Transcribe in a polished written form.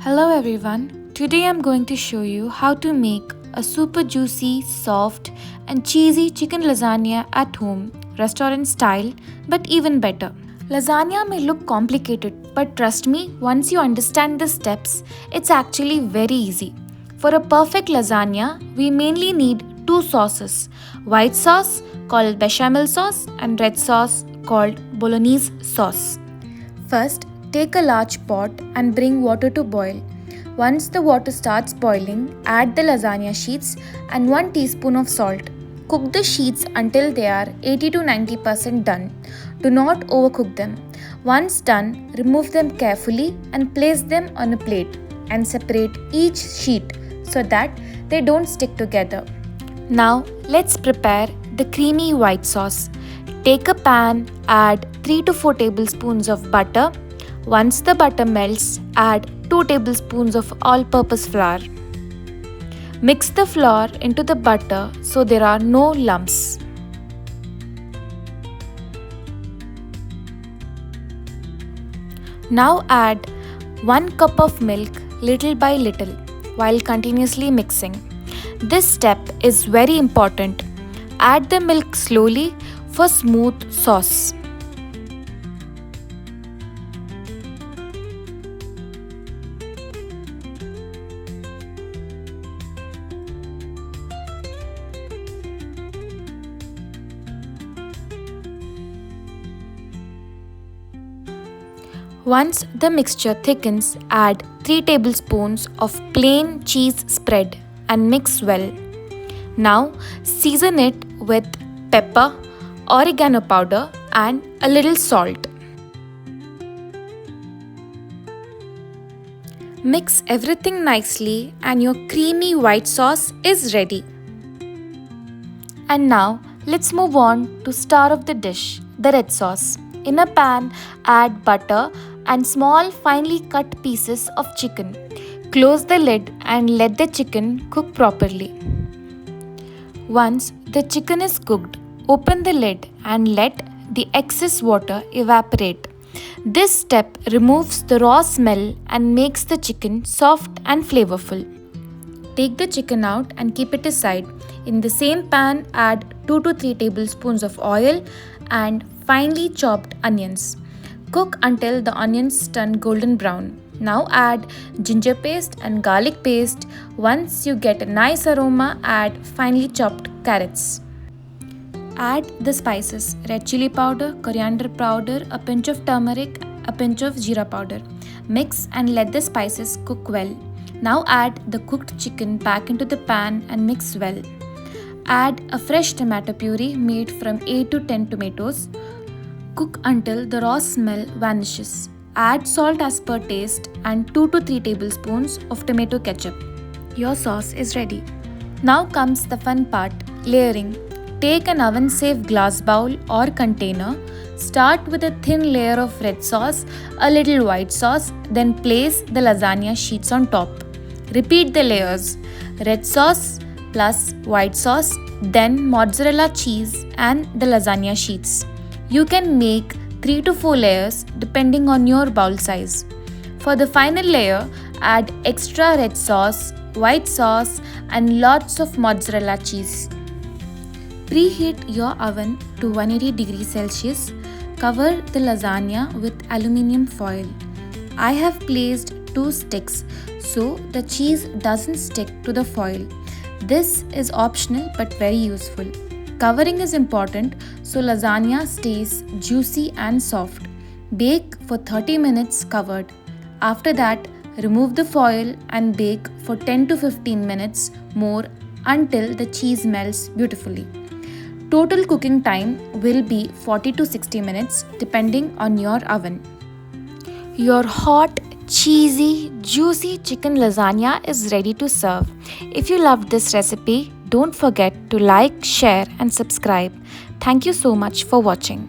Hello everyone. Today I'm going to show you how to make a super juicy, soft and cheesy chicken lasagna at home, restaurant style, but even better. Lasagna may look complicated, but trust me, once you understand the steps, it's actually very easy. For a perfect lasagna, we mainly need two sauces: white sauce called Béchamel sauce and red sauce called bolognese sauce. First, take a large pot and bring water to boil. Once the water starts boiling, add the lasagna sheets and 1 teaspoon of salt. Cook the sheets until they are 80 to 90% done. Do not overcook them. Once done, remove them carefully and place them on a plate and separate each sheet so that they don't stick together. Now, let's prepare the creamy white sauce. Take a pan, add 3 to 4 tablespoons of butter. Once the butter melts, add 2 tablespoons of all-purpose flour. Mix the flour into the butter so there are no lumps. Now add 1 cup of milk little by little while continuously mixing. This step is very important. Add the milk slowly for smooth sauce. Once the mixture thickens, add 3 tablespoons of plain cheese spread and mix well. Now season it with pepper, oregano powder and a little salt. Mix everything nicely and your creamy white sauce is ready. And now let's move on to star of the dish, the red sauce. In a pan, add butter and small finely cut pieces of chicken. Close the lid and let the chicken cook properly. Once the chicken is cooked, open the lid and let the excess water evaporate. This step removes the raw smell and makes the chicken soft and flavorful. Take the chicken out and keep it aside. In the same pan, add 2 to 3 tablespoons of oil and finely chopped onions. Cook until the onions turn golden brown. Now add ginger paste and garlic paste. Once you get a nice aroma, add finely chopped carrots. Add the spices: red chili powder, coriander powder, a pinch of turmeric, a pinch of jeera powder. Mix and let the spices cook well. Now add the cooked chicken back into the pan and mix well. Add a fresh tomato puree made from 8 to 10 tomatoes. Cook until the raw smell vanishes. Add salt as per taste and 2 to 3 tablespoons of tomato ketchup. Your sauce is ready. Now comes the fun part, layering. Take an oven-safe glass bowl or container. Start with a thin layer of red sauce, a little white sauce, then place the lasagna sheets on top. Repeat the layers: red sauce plus white sauce, then mozzarella cheese and the lasagna sheets. You can make 3 to 4 layers depending on your bowl size. For the final layer, add extra red sauce, white sauce and lots of mozzarella cheese. Preheat your oven to 180 degrees Celsius. Cover the lasagna with aluminium foil. I have placed 2 sticks so the cheese doesn't stick to the foil. This is optional but very useful. Covering is important so lasagna stays juicy and soft. Bake for 30 minutes covered. After that, remove the foil and bake for 10 to 15 minutes more until the cheese melts beautifully. Total cooking time will be 40 to 60 minutes depending on your oven. Your hot, cheesy, juicy chicken lasagna is ready to serve. If you loved this recipe, don't forget to like, share and subscribe. Thank you so much for watching.